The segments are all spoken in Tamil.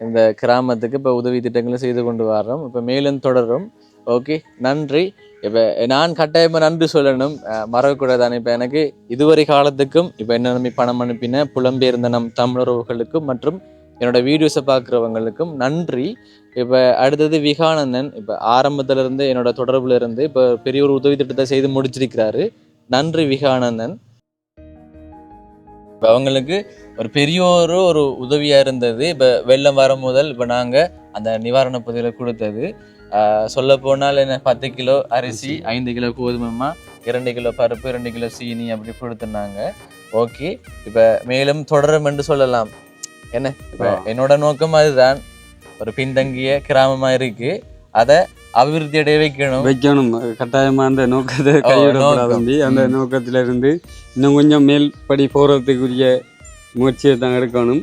இந்த கிராமத்துக்கு இப்போ உதவி திட்டங்களை செய்து கொண்டு வரோம். இப்போ மேலும் தொடரும். ஓகே, நன்றி. இப்போ நான் கட்டாயமாக நன்றி சொல்லணும், மறக்கக்கூடாதானே. இப்போ எனக்கு இதுவரை காலத்துக்கும் இப்போ என்ன நம்பி பணம் அனுப்பின புலம்பெயர்ந்த நம் தமிழர்களுக்கும் மற்றும் என்னோட வீடியோஸை பார்க்குறவங்களுக்கும் நன்றி. இப்போ அடுத்தது விகானந்தன் இப்போ ஆரம்பத்திலேருந்து என்னோட தொடர்புல இருந்து இப்போ பெரிய ஒரு உதவி திட்டத்தை செய்து முடிச்சிருக்கிறாரு. நன்றி விகானந்தன். இப்போ அவங்களுக்கு ஒரு பெரிய ஒரு உதவியாக இருந்தது. இப்போ வெள்ளம் வரும் முதல் இப்போ நாங்கள் அந்த நிவாரண பொதிகளை கொடுத்தது. சொல்ல போனால் என்ன 10 கிலோ அரிசி, 5 கிலோ கோதுமைமா, 2 கிலோ பருப்பு, 2 கிலோ சீனி அப்படி கொடுத்துருந்தாங்க. ஓகே, இப்போ மேலும் தொடரும் என்று சொல்லலாம். என்ன இப்போ என்னோட நோக்கம் அதுதான். ஒரு பின்தங்கிய கிராமமா இருக்கு, அதை அபிவிருத்தி அடைய வைக்கணும். கட்டாயமா அந்த நோக்கத்தை கைவிடக்கூடாது. அந்த நோக்கத்துல இருந்து இன்னும் கொஞ்சம் மேல்படி போறதுக்குரிய முயற்சியை தான் எடுக்கணும்.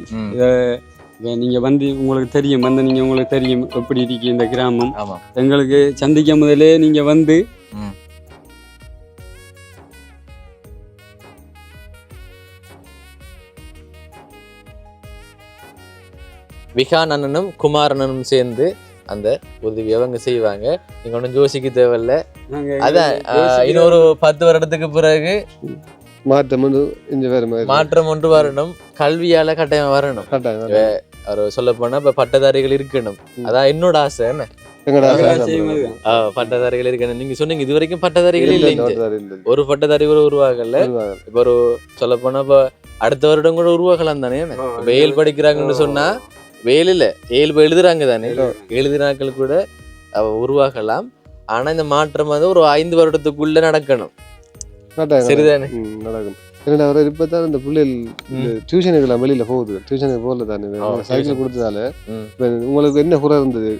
நீங்க வந்து உங்களுக்கு தெரியும், உங்களுக்கு தெரியும் எப்படி இருக்கு இந்த கிராமம். எங்களுக்கு சந்திக்க முதலே நீங்க வந்து விகானனும் குமாரனும் சேர்ந்து அந்த உதவி அவங்க செய்வாங்க. நீங்க ஒன்றும் யோசிக்க தேவையில்ல. அதான் இன்னொரு 10 வருடத்துக்கு பிறகு மாற்றம் ஒன்று வரணும். கல்வியால கட்டாயம் வரணும். அவர் சொல்ல போனா இப்ப பட்டதாரிகள் இருக்கணும். அதான் என்னோட ஆசை. என்ன பட்டதாரிகள் இருக்கணும். நீங்க சொன்னீங்க இது வரைக்கும் பட்டதாரிகள் இல்லை, ஒரு பட்டதாரி கூட உருவாகல. இப்ப ஒரு சொல்ல போனா இப்ப அடுத்த வருடம் கூட உருவாகலாம் தானே. வெயில் படிக்கிறாங்கன்னு சொன்னா வேலையில எழுதுறாங்க தானே, எழுதினாக்கள் கூட உருவாகலாம். ஆனா இந்த மாற்றம் வந்து ஒரு 5 வருடத்துக்குள்ள நடக்கணும். சரிதானே நடக்கும். இப்பதான் இந்த பிள்ளைகள் டியூஷனுக்கு எல்லாம் வெளியில போகுது. டியூஷனுக்கு போகல தானே, சைக்கிள் கொடுத்ததால உங்களுக்கு என்ன குறை இருந்தது?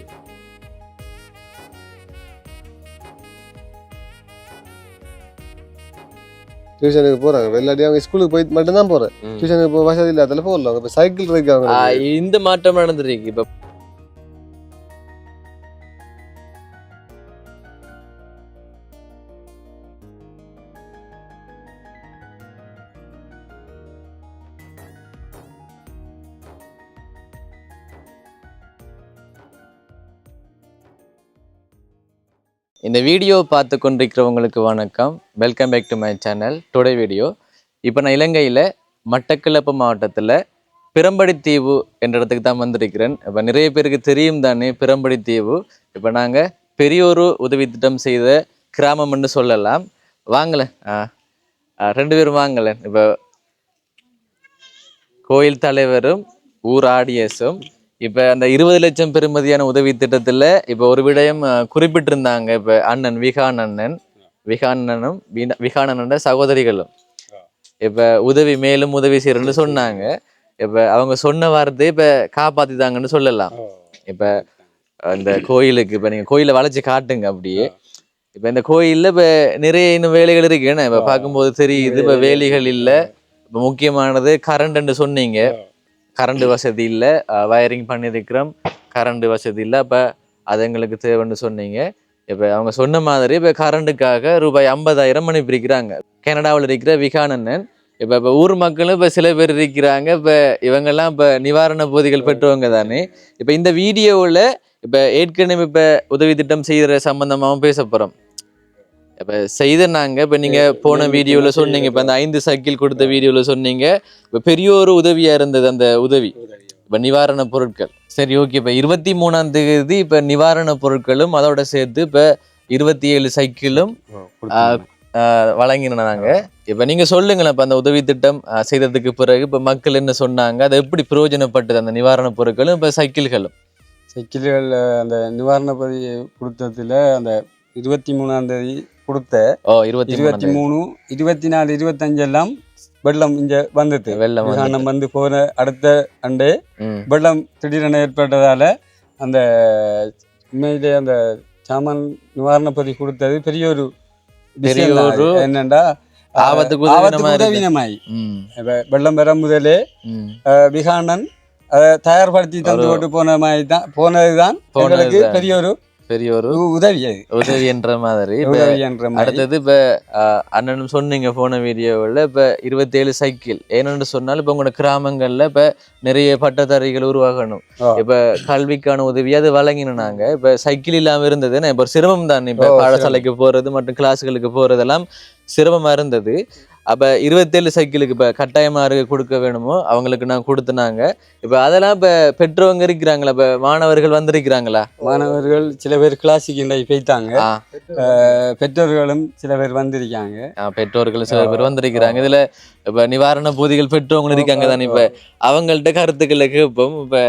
டியூஷனுக்கு போறாங்க, வெள்ளாடி அவங்க ஸ்கூலுக்கு போய் மட்டும்தான் போறேன். டியூஷனுக்கு போக வசதி இல்லாதால போகலாம். இப்ப சைக்கிள் இருக்காங்க. இந்த மாற்றம் நடந்துருக்கு. இப்ப இந்த வீடியோ பார்த்து கொண்டிருக்கிறவங்களுக்கு வணக்கம். Welcome back to my channel. Today video இப்போ நான் இலங்கையில் மட்டக்களப்பு மாவட்டத்தில் பிரம்படித்தீவு என்ற இடத்துக்கு தான் வந்திருக்கிறேன். இப்போ நிறைய பேருக்கு தெரியும் தானே பிரம்படித்தீவு. இப்போ நாங்கள் பெரிய ஒரு உதவி திட்டம் செய்த கிராமம்னு சொல்லலாம். வாங்கலேன், 2 பேரும் வாங்கலேன். இப்போ கோயில் தலைவரும் ஊர் ஆடியஸும் இப்போ அந்த 20 லட்சம் பெறுமதியான உதவி திட்டத்தில் இப்போ ஒரு விடயம் குறிப்பிட்டிருந்தாங்க. இப்போ அண்ணன் விகானனும் விகானனோட சகோதரிகளும் இப்போ மேலும் உதவி செய்யறன்னு சொன்னாங்க. இப்போ அவங்க சொன்ன வார்த்தை இப்போ காப்பாத்திதாங்கன்னு சொல்லலாம். இப்போ இந்த கோயிலுக்கு இப்போ நீங்கள் கோயிலை வளைச்சி காட்டுங்க அப்படியே. இப்போ இந்த கோயிலில் இப்போ நிறைய இன்னும் வேலைகள் இருக்கு. ஏன்னா இப்போ பார்க்கும்போது தெரியுது இப்போ வேலைகள் இல்லை. இப்போ முக்கியமானது கரண்ட்ன்னு சொன்னீங்க. கரண்ட் வசதி இல்லை, வயரிங் பண்ணியிருக்கிறோம், கரண்ட் வசதி இல்லை. அப்போ அது எங்களுக்கு தேவைன்னு சொன்னீங்க. இப்போ அவங்க சொன்ன மாதிரி இப்போ கரண்ட்டுக்காக ரூபாய் 50,000 அனுப்பியிருக்கிறாங்க. கனடாவில் இருக்கிற விகானந்தன். இப்போ ஊர் மக்களும் இப்போ சில பேர் இருக்கிறாங்க. இப்போ இவங்கெல்லாம் இப்போ நிவாரண போதிகள் பெற்றவங்க தானே. இப்போ இந்த வீடியோவில் இப்போ ஏற்கனவே இப்போ உதவி திட்டம் செய்கிற சம்பந்தமாகவும் பேச போகிறோம். இப்போ செய்த நாங்கள் இப்போ நீங்கள் போன வீடியோவில் சொன்னீங்க, இப்போ அந்த 5 சைக்கிள் கொடுத்த வீடியோவில் சொன்னீங்க இப்போ பெரிய ஒரு உதவியாக இருந்தது அந்த உதவி. இப்போ நிவாரண பொருட்கள் சரி ஓகே. இப்போ 23ஆம் தேதி இப்போ நிவாரண பொருட்களும் அதோட சேர்த்து இப்போ 27 சைக்கிளும் வழங்கினாங்க. இப்போ நீங்கள் சொல்லுங்களேன், இப்போ அந்த உதவி திட்டம் செய்ததுக்கு பிறகு இப்போ மக்கள் என்ன சொன்னாங்க, அது எப்படி பிரயோஜனப்பட்டது அந்த நிவாரண பொருட்களும் இப்போ சைக்கிள்கள் அந்த நிவாரண பொதி கொடுத்ததுல அந்த 23ஆம் தேதி கொடுத்த 23, 24, 25 எல்லாம் வெள்ளம் இங்க வந்தது. வெள்ளம் வந்து போன அடுத்த அண்டே வெள்ளம் திடீரென ஏற்பட்டதால அந்த உண்மையிலே அந்த சாமான் நிவாரண பொதி கொடுத்தது பெரிய ஒரு என்னண்டா ஆபத்துக்கு உதவினமாய். வெள்ளம் பெற முதலே விகானன் அதை தயார்படுத்தி தந்து போட்டு போனதுதான் பெரிய ஒரு பெரிய ஒரு உதவி அது உதவி என்ற மாதிரி. உதவி என்ற மாதிரி. அடுத்தது இப்ப அண்ணனும் சொன்னீங்க போன வீடியோவில் இப்ப 27 சைக்கிள் ஏன்னு சொன்னாலும் இப்ப உங்களோட கிராமங்கள்ல இப்ப நிறைய பட்டதாரிகள் உருவாகணும். இப்ப கல்விக்கான உதவி அது வழங்கினோம் நாங்க. இப்ப சைக்கிள் இல்லாம இருந்தது இப்ப ஒரு சிரமம் தான். இப்ப பாடசாலைக்கு போறது மற்றும் கிளாஸுகளுக்கு போறதெல்லாம் சிரமமா இருந்தது. அப்ப 27 சைக்கிளுக்கு இப்ப கட்டாயமா கொடுக்க வேணுமோ அவங்களுக்கு நான் கொடுத்துனாங்க. இப்ப அதெல்லாம் இப்ப பெற்றவங்க இருக்கிறாங்களா, இப்ப மாணவர்கள் வந்திருக்கிறாங்களா? மாணவர்கள் சில பேர் கிளாஸுக்கு போயிட்டாங்க. பெற்றோர்களும் சில பேர் வந்திருக்காங்க. பெற்றோர்கள் சில பேர் வந்திருக்கிறாங்க. இதுல இப்ப நிவாரண போதிகள் பெற்றவங்களும் இருக்காங்க தானே. இப்ப அவங்கள்ட்ட கருத்துக்களை கேட்போம். இப்ப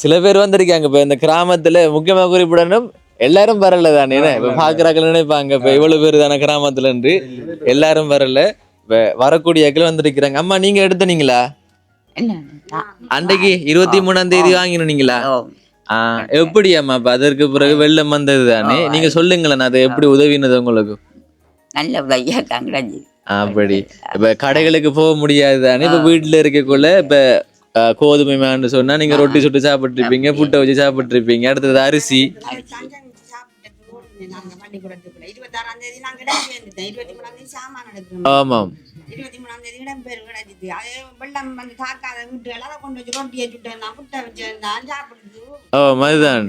சில பேர் வந்திருக்காங்க. இப்ப இந்த கிராமத்துல முக்கியமாக குறிப்பிடணும், எல்லாரும் வரல தானே. இப்ப பாக்குறாக்கள் நினைப்பாங்க இப்ப இவ்வளவு பேர் தானே கிராமத்துல இருந்து எல்லாரும் வரல. இப்ப வரக்கூடிய வந்திருக்கிறாங்க. அம்மா நீங்க எடுத்தனீங்களா அன்றைக்கு 23ஆம் தேதி வாங்கினீங்களா? எப்படி அம்மா இப்ப அதற்கு பிறகு வெள்ளம் வந்தது தானே, நீங்க சொல்லுங்களேன் அது எப்படி உதவினது உங்களுக்கு? நல்ல உதவியா கிடைச்சி. அப்படி இப்ப கடைகளுக்கு போக முடியாது தானே. இப்ப வீட்டுல இருக்கக்குள்ள இப்ப கோதுமை மான்னு சொன்னா நீங்க ரொட்டி சுட்டு சாப்பிட்டு இருப்பீங்க, புட்டை வச்சு சாப்பிட்டு இருப்பீங்க. அடுத்தது அரிசி. ஆமாம் 23ஆம் தேதி இடம்பெயர் கிடைச்சிது. அதே வெள்ளம் வந்து தாக்காத வீட்டுகள் அதை கொண்டு வச்சு ரொட்டியை சுட்டு புட்டை வச்சிருந்தான் சாப்பிடுது. அதுதான்.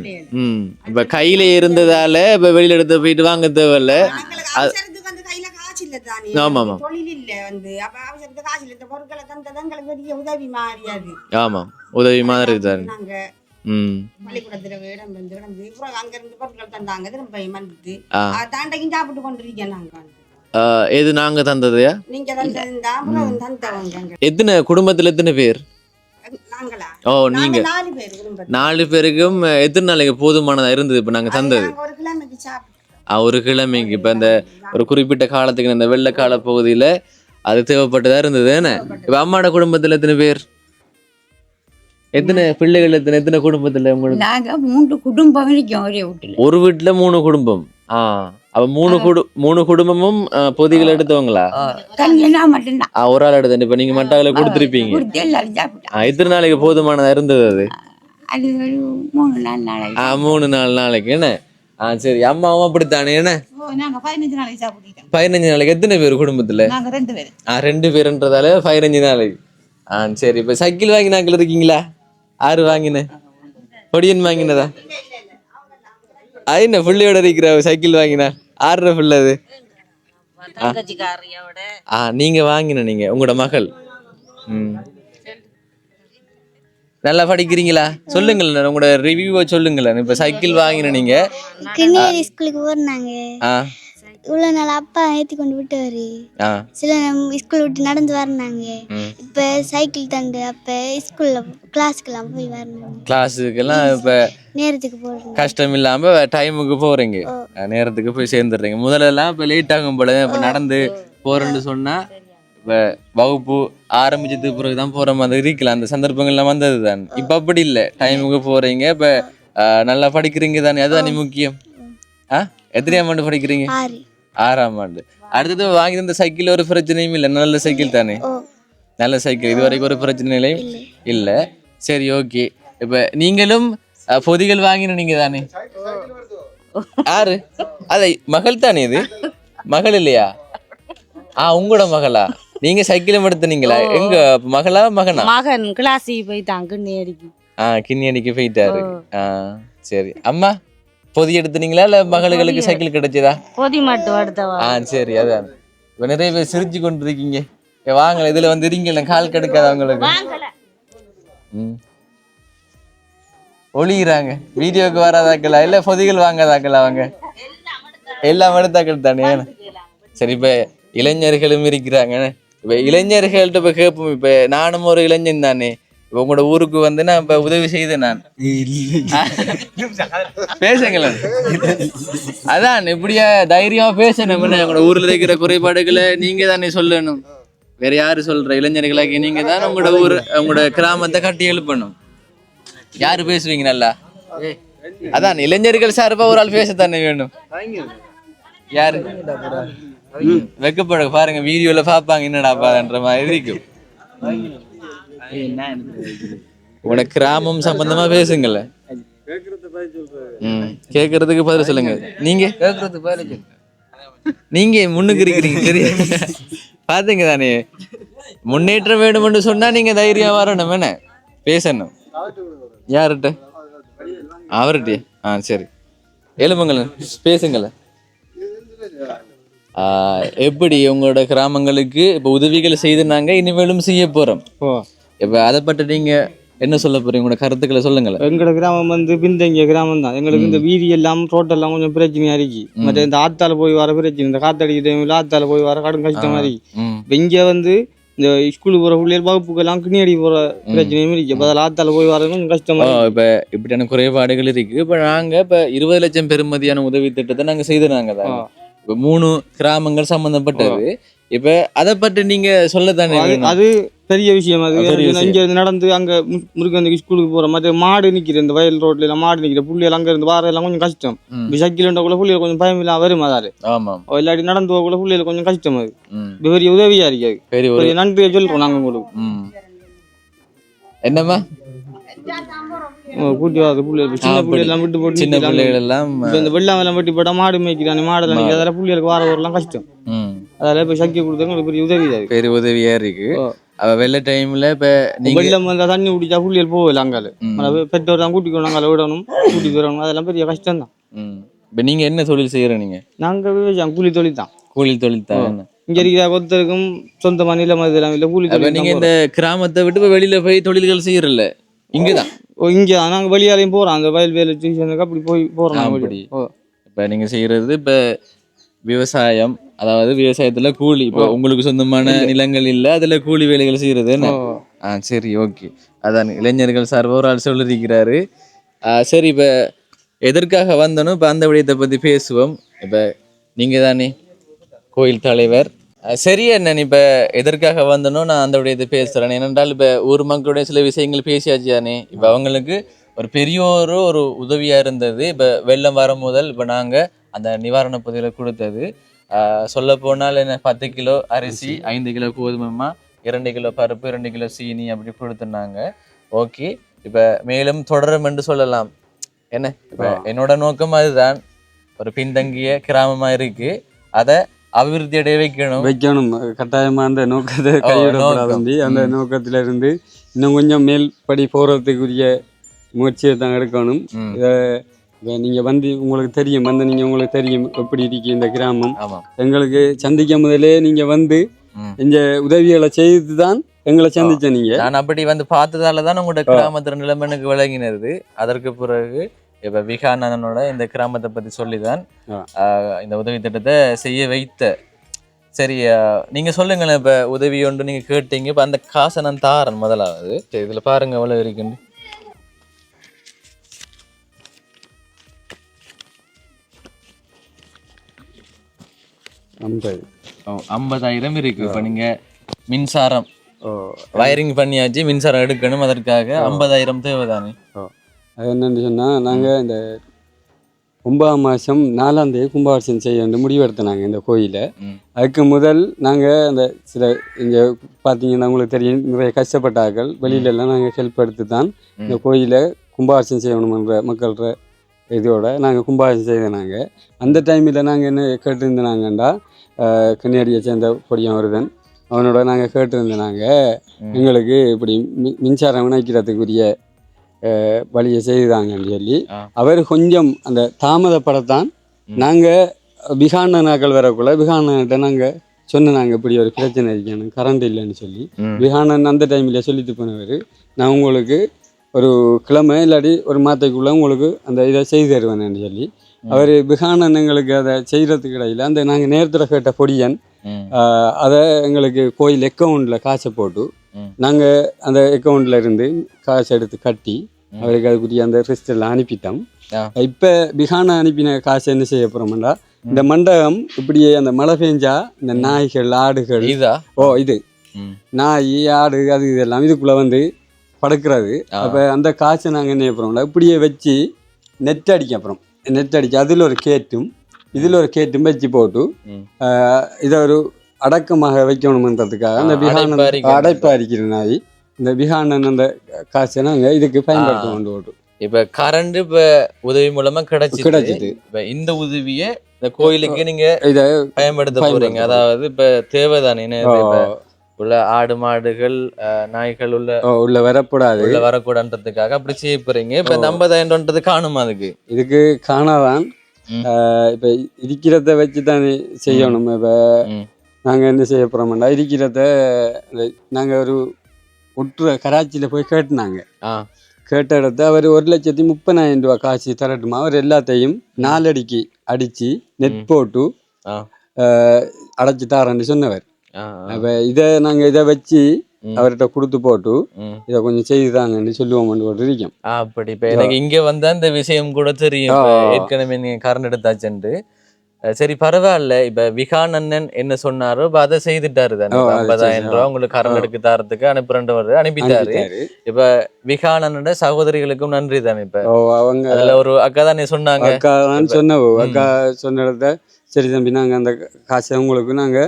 இப்ப கையில இருந்ததால இப்ப வெளியில எடுத்து போயிட்டு வாங்க தேவையில்ல. அவசரத்துக்கு வந்து கையில காசு இல்ல தானே, தொழில் இல்ல வந்து. அப்ப அவசரத்துக்கு காசு இல்ல, இந்த பொருட்களை தந்தது எங்களுக்கு பெரிய உதவி மாறியாது. ஆமாம் உதவி மாதிரி தான். நாங்க பள்ளிக்கூடத்துல இடம் வந்து கிடந்து அங்க இருந்து பொருட்கள் தந்தாங்க. திரும்ப வந்துட்டு தாண்டைக்கும் சாப்பிட்டு கொண்டிருக்கேன். நாங்க எது நாங்க தந்ததையா நீங்க தந்தா தந்தவங்க. எத்தனை குடும்பத்துல எத்தனை பேர்? நாங்களா? நீங்க 4 பேர் குடும்பம். 4 பேருக்கும் எத்தனை நாளைக்கு போதுமானதா இருந்தது இப்ப நாங்க தந்தது? ஒரு கிழமைக்கு சாப்பிட்டு. ஒரு கிழமைக்கு. இப்ப இந்த ஒரு குறிப்பிட்ட காலத்துக்கு இந்த வெள்ளக்கால பகுதியில அது தேவைப்பட்டதா இருந்தது என்ன. இப்ப அம்மாவோட குடும்பத்துல எத்தனை பேர், எத்தனை பிள்ளைகள், எத்தனை குடும்பத்துல உங்களுக்கு? நாங்க 3 குடும்பம் இருக்கோம் ஒரே வீட்டுல. ஒரு வீட்டுல 3 குடும்பம். அப்ப 3 குடும்பமும் பொதிகள் எடுத்தவங்களா? மட்டும்தான் ஒரு ஆள் எடுத்து. இப்ப நீங்க மட்டாவில கொடுத்துருப்பீங்க. எத்தனை நாளைக்கு போதுமானதா இருந்தது அது? அது ஒரு 3-4 நாளைக்கு. 3-4 நாளைக்கு என்ன. சரி அம்மாவும் அப்படித்தானே என்ன. 15 நாளைக்கு சாப்பிட்டோம். 15 நாளைக்கு. எத்தனை பேர் குடும்பத்துல? 2 பேர். 2 பேருன்றதால 15 நாளைக்கு. சரி இப்ப சைக்கிள் வாங்கினாக்கள் இருக்கீங்களா? 6 வாங்கினேன். பொடியன் வாங்கினதா? என்ன பிள்ளையோட இருக்கிற சைக்கிள் வாங்கினா 6 பிள்ளை அது? நீங்க வாங்கின நீங்க உங்களோட மகள். நல்லா படிக்கிறீங்களா? சொல்லுங்களேன் உங்களோட ரிவ்யூவை சொல்லுங்களேன். இப்ப சைக்கிள் வாங்கின நீங்க கிண்ணியடி ஸ்கூலுக்கு போறாங்க. இவ்வளவு நாள் அப்பா ஏற்றி கொண்டு விட்டாரு. சில ஸ்கூல் விட்டு நடந்து வரனாங்க. இப்ப சைக்கிள் தண்டு அப்ப ஸ்கூல்ல கிளாஸுக்கெல்லாம் போய் வரணும். கிளாஸுக்கெல்லாம் இப்ப நேரத்துக்கு போறோம். கஷ்டம் இல்லாம டைமுக்கு போறீங்க, நேரத்துக்கு போய் சேர்ந்துடுறீங்க. முதல்ல எல்லாம் இப்ப லேட் ஆகும் போல இப்ப நடந்து போறேன்னு சொன்னா இப்ப வகுப்பு ஆரம்பிச்சதுக்கு பிறகுதான் போற மாதிரி இருக்கலாம். அந்த சந்தர்ப்பங்கள்லாம் வந்தது தான். இப்ப அப்படி இல்லை, டைமுக்கு போறீங்க. இப்ப நல்லா படிக்கிறீங்க தானே, அதுதானே முக்கியம். எத்தனையாம் ஆண்டு படிக்கிறீங்க? 6ஆம் ஆண்டு. அடுத்தது வாங்கி இந்த சைக்கிள் ஒரு பிரச்சனையும் இல்லை, நல்ல சைக்கிள் தானே, நல்ல சைக்கிள். இது வரைக்கும் ஒரு பிரச்சனையும் இல்லை. சரி ஓகே. இப்ப நீங்களும் பொதிகள் வாங்கின நீங்க தானே? யாரு? அதை மகள் தானே இது? மகள் இல்லையா? உங்களோட மகளா? நீங்க சைக்கிளும் எடுத்துனீங்களா? எங்க மகளா மகனா? மகன் கிளாஸுக்கு போயிட்டான், கிண்ணியடிக்கு. கிண்ணியடிக்கு போயிட்டாரு. சரி அம்மா பொதி எடுத்துனீங்களா இல்ல மகளுக்கு சைக்கிள் கிடைச்சதா? பொதி மட்டும் எடுத்தவா? சரி அதான். இப்ப நிறைய பேர் சிரிச்சு கொண்டு இருக்கீங்க. வாங்கல இதுல வந்து இருங்கல, கால் கெடுக்காத அவங்களுக்கு. ஒளிகிறாங்க. வீடியோக்கு வராதாக்கலா இல்ல பொதிகள் வாங்காதாக்கலா? அவங்க எல்லாம் எடுத்தாக்கள் தானே. சரி இப்ப இளைஞர்களும் இருக்கிறாங்க. இப்ப இளைஞர்கள்ட்ட இப்ப கேட்போம். இப்ப நானும் ஒரு இளைஞன் தானே. இப்ப உங்களோட ஊருக்கு வந்து நான் இப்ப உதவி செய்தேன். நான் பேசுங்களேன். அதான் இப்படியா தைரியமா பேசணும். உங்களோட ஊர்ல இருக்கிற குறைபாடுகளை நீங்க தானே சொல்லணும். வேற யாரு சொல்ற? இளைஞர்களாக்கி நீங்க தான் உங்களோட ஊர் உங்களோட கிராமத்தை கட்டி எழுப்பணும். யாரு பேசுவீங்க நல்லா? அதான் இளைஞர்கள் சார்பா ஒரு ஆள் பேசத்தானே வேணும். யாரு? வெக்கப்பட பாருங்க, வீடியோல பாப்பாங்க என்னடா பாருன்ற மாதிரி இருக்கும். உங்களோட கிராமம் சம்பந்தமா பேசுங்களேன். கேட்கறதுக்கு பதில் சொல்லுங்க. நீங்க கேட்கறது பதில் நீங்க முன்னுக்கு இருக்கிறீங்க சரியா? பாத்தீங்க தானே, முன்னேற்றம் வேணும்னு சொன்னா நீங்க தைரியம் வரணும், என்ன பேசணும். யார்கிட்ட? அவர்கிட்ட. சரி, எழுப்புங்களேன், பேசுங்களேன். எப்படி உங்களோட கிராமங்களுக்கு இப்ப உதவிகள் செய்துனாங்க, இனிமேலும் செய்ய போறோம். இப்ப அதை பற்றி நீங்க என்ன சொல்ல போறீங்க? உங்களோட கருத்துக்களை சொல்லுங்களேன். எங்களோட கிராமம் வந்து பின்தங்கிய கிராமம் தான். எங்களுக்கு இந்த வீதி எல்லாம் ரோட்டெல்லாம் கொஞ்சம் பிரச்சனையா இருக்கு. மற்ற இந்த ஆத்தால போய் வர பிரச்சனை, இந்த காத்தடிக்கிற டைம்ல ஆத்தால போய் வர கடும் கஷ்டமா இருக்கு. இப்ப இங்க வந்து இந்த ஸ்கூலுக்கு போற பிள்ளைகள் வகுப்புக்கெல்லாம் கிணியடி போற பிரச்சனையும் இருக்கு. பதில் ஆத்தால போய் வர கொஞ்சம் கஷ்டமா இருக்கு. இப்ப இப்படியான குறைபாடுகள் இருக்கு. இப்ப நாங்க இப்ப 20 லட்சம் பெறுமதியான உதவி திட்டத்தை நாங்க செய்துனாங்க தான். இப்ப 3 கிராமங்கள் சம்பந்தப்பட்டது. இப்ப அதை பற்றி நீங்க சொல்லத்தானே? அது பெரிய விஷயம். அது இங்க இருந்து நடந்து அங்க முருகன் ஸ்கூலுக்கு போற மாதிரி மாடு நிக்கிற இந்த வயல் ரோட்ல எல்லாம் மாடு நிக்கிற புள்ளிகள் அங்க இருந்து வார எல்லாம் கொஞ்சம் கஷ்டம். சைக்கிள் கூட புள்ளிகள் கொஞ்சம் பயம் இல்லாம வரும். அதாரு இல்லாட்டி நடந்து போகக்குள்ள புள்ளிகள் கொஞ்சம் கஷ்டம். அது பெரிய உதவியா இருக்காது. பெரிய நன்றியை சொல்றோம் நாங்க உங்களுக்கு. என்னம்மா கூட்டி வாங்க புள்ளிகள் சின்ன புள்ளிகள் எல்லாம் விட்டு போட்டு சின்ன பிள்ளைகள் எல்லாம் இந்த வெள்ளாம எல்லாம் வெட்டி போட்டா மாடு மேய்க்கிறாங்க. மாடெல்லாம் நிற்கிற அதெல்லாம் புள்ளிகளுக்கு வார வரலாம் கஷ்டம். அதெல்லாம் இப்ப சக்தி கொடுத்தாங்க பெரிய உதவியா இருக்கு. பெரிய உதவியா இருக்கு. வெள்ள டைம்ல இப்ப வெள்ளம் வந்தா தண்ணி குடிச்சா புள்ளிகள் போகல. அங்கால பெற்றோர் தான் கூட்டிக்கணும், அங்கால விடணும், கூட்டி போயிடணும். அதெல்லாம் பெரிய கஷ்டம் தான். இப்ப நீங்க என்ன தொழில் செய்யற? நீங்க? நாங்க விவசாயம் கூலி தொழில் தான். கூலி தொழில் தான். இங்க இருக்கிற ஒருத்தருக்கும் சொந்தமா நிலம் இதெல்லாம் இல்ல, கூலி தொழில். நீங்க இந்த கிராமத்தை விட்டு வெளியில போய் தொழில்கள் செய்யறல? இங்கதான் இங்கதான் நாங்க வெளியாலையும் போறோம். அந்த வயல் வேலை டியூஷனுக்கு அப்படி போய் போறோம். அப்படி இப்ப நீங்க செய்யறது இப்ப விவசாயம், அதாவது விவசாயத்துல கூலி. இப்போ உங்களுக்கு சொந்தமான நிலங்கள் இல்ல, அதுல கூலி வேலைகள் செய்யறது என்ன? சரி, ஓகே. அதான் இளைஞர்கள் சார்பா ஒரு ஆள் சொல்லிருக்கிறாரு. சரி, இப்ப எதற்காக வந்தனும் இப்ப அந்த விடயத்தை பத்தி பேசுவோம். இப்ப நீங்க தானே கோயில் தலைவர். சரி அண்ணன், இப்ப எதற்காக வந்தனும் நான் அந்த விடயத்தை பேசுறேன். ஏனென்றால் இப்ப ஊர் மக்களுடைய சில விஷயங்கள் பேசியாச்சு தானே. இப்ப அவங்களுக்கு ஒரு பெரிய ஒரு உதவியா இருந்தது. இப்ப வெள்ளம் வரும் முதல் இப்ப நாங்க அந்த நிவாரண பொதிகளை கொடுத்தது. சொல்ல போனால் என்ன, 10 கிலோ அரிசி, 5 கிலோ கோதுமைமா, 2 கிலோ பருப்பு, 2 கிலோ சீனி அப்படி கொடுத்துருந்தாங்க. ஓகே, இப்ப மேலும் தொடரும் என்று சொல்லலாம். என்ன, இப்ப என்னோட நோக்கம் அதுதான். ஒரு பின்தங்கிய கிராமமா இருக்கு, அதை அபிவிருத்தி அடைய வைக்கணும். கட்டாயமா அந்த நோக்கத்தை கைவிடப்படாது. அந்த நோக்கத்துல இருந்து இன்னும் கொஞ்சம் மேல்படி போறதுக்குரிய முயற்சியை தான் எடுக்கணும். நீங்க வந்து உங்களுக்கு தெரியும், உங்களுக்கு தெரியும் எப்படி இருக்கு இந்த கிராமம். எங்களுக்கு சந்திக்க முதலே நீங்க வந்து இந்த உதவிகளை செய்துதான் எங்களை சந்திச்ச. நீங்க நான் அப்படி வந்து பார்த்ததாலதான் உங்களோட கிராமத்துல நிலைமைக்கு விளங்கினது. அதற்கு பிறகு இப்ப விகானனோட இந்த கிராமத்தை பத்தி சொல்லிதான் இந்த உதவி திட்டத்தை செய்ய வைத்த. சரி, நீங்க சொல்லுங்களேன். இப்ப உதவி ஒன்று நீங்க கேட்டீங்க. இப்ப அந்த காசை நான் தாரன் முதலாவது. இதுல பாருங்க எவ்வளவு இருக்குன்னு. 50,000 இருக்கு. இப்ப நீங்க மின்சாரம் வயரிங் பண்ணியாச்சு, மின்சாரம் எடுக்கணும். அதற்காக 50,000 தேவைதானே. அது என்னன்னு சொன்னா, நாங்க இந்த 9ஆம் மாதம் 4ஆம் தேதி கும்பாபிஷேகம் செய்ய வேண்டும் முடிவெடுத்தினாங்க இந்த கோயிலை. அதுக்கு முதல் நாங்கள் அந்த சில இங்கே பார்த்தீங்கன்னா உங்களுக்கு தெரியும், நிறைய கஷ்டப்பட்டார்கள் வெளியிலெல்லாம் நாங்கள் ஹெல்ப் எடுத்து தான் இந்த கோயிலை கும்பாபிஷேகம் செய்யணுன்ற மக்கள்கிற இதோட நாங்கள் கும்பாபிஷேகம் செய்தனாங்க. அந்த டைமில் நாங்கள் என்ன கேட்டுருந்தாங்கண்டா, கன்னியாடியை சேர்ந்த பொடியன் வருதன் அவனோட நாங்கள் கேட்டுருந்தாங்க, எங்களுக்கு இப்படி மின்சாரம் இணைக்கிறதுக்குரிய வழியை செய்தாங்கன்னு சொல்லி. அவர் கொஞ்சம் அந்த தாமதப்படத்தான் நாங்கள் விகானனாக்கள் வரக்குள்ள விகானன்கிட்ட நாங்கள் சொன்னாங்க, இப்படி ஒரு பிரச்சனை இருக்கணும், கரண்ட் இல்லைன்னு சொல்லி. விகானன் அந்த டைமில் சொல்லிட்டு போனவர், நான் உங்களுக்கு ஒரு கிழமை இல்லாட்டி ஒரு மாதத்துக்குள்ளே உங்களுக்கு அந்த இதை செய்து தருவேன்னு சொல்லி. அவர் விகானன் எங்களுக்கு அதை செய்கிறதுக்கு இடையில் அந்த நாங்கள் நேரத்தில் கேட்ட பொடியன் அதை எங்களுக்கு கோயில் அக்கௌண்ட்டில் காசை போட்டு நாங்கள் அந்த அக்கௌண்ட்டில் இருந்து காசு எடுத்து கட்டி அவருக்கு அதுக்குரிய அந்த ரிஸ்ட் எல்லாம் அனுப்பிட்டோம். இப்போ விகான அனுப்பின காசு என்ன செய்ய போகிறோம்னா, இந்த மண்டபம் இப்படியே அந்த மழை பெஞ்சா இந்த நாய்கள் ஆடுகள் இது நாய் ஆடு அது இதெல்லாம் இதுக்குள்ளே வந்து படுக்கிறது. அப்போ அந்த காசை நாங்கள் என்ன செய்யப்படுறோம்னா இப்படியே வச்சு நெட் அடிக்க அப்புறம் நெட் அடிச்சு அதில் ஒரு கேட்டும் இதில் ஒரு கேட்டும் வச்சு போட்டு இதை ஒரு அடக்கமாக வைக்கணுமன்றதுக்காக அந்த விகானன் அடைப்பா இருக்கிற நாய் இந்த விகானன் அந்த காசை நாங்கள் இதுக்கு பயன்படுத்த கொண்டு போட்டோம். இப்ப கரண்ட் இப்ப உதவி மூலமா கிடைச்சிது. கிடைச்சிது. இப்ப இந்த உதவியை இந்த கோயிலுக்கு நீங்க இத பயன்படுத்த போறீங்க. அதாவது இப்ப தேவைதானே இப்ப உள்ள ஆடு மாடுகள் நாய்கள் உள்ள வரக்கூடாது, உள்ள வரக்கூடாதுன்றதுக்காக அப்படி செய்ய போறீங்க. இப்ப இந்த 50,000ன்றது காணுமா? இதுக்கு காணாதான். இப்ப இருக்கிறத வச்சுதான் செய்யணும். இப்ப நாங்க என்ன செய்ய போறோம்னா, இருக்கிறத நாங்க ஒரு ஒற்ற கராச்சியில போய் கேட்டுனாங்க. கேட்ட இடத்த அவர் 1,30,000 ரூபாய் காசு தரட்டுமா, அவர் எல்லாத்தையும் 4 அடிக்கு அடிச்சு நெட் போட்டு அடைச்சு தாரன்னு சொன்னவர். அப்ப இதை வச்சு அவர்கிட்ட கொடுத்து போட்டு இதை கொஞ்சம் செய்துதாங்கன்னு சொல்லுவோம் இருக்கோம். அப்படி இப்ப எனக்கு இங்க வந்தா இந்த விஷயம் கூட தெரியும். ஏற்கனவே நீங்க கரண்ட் எடுத்தாச்சுண்டு. சரி பரவாயில்ல. இப்ப விகான் அண்ணன் என்ன சொன்னாரோ அதை செய்துட்டாரு தானே. 50,000 ரூபாய் உங்களுக்கு கரண்ட் எடுக்க தாரத்துக்கு அனுப்பிட்டாரு. இப்ப விகான் அண்ணன் சகோதரிகளுக்கும் நன்றி தானே. இப்ப அவங்க அதுல ஒரு அக்கா தானே சொன்னாங்க. அக்கா சொன்ன சரி தம்பி, நாங்க அந்த காசை உங்களுக்கு நாங்க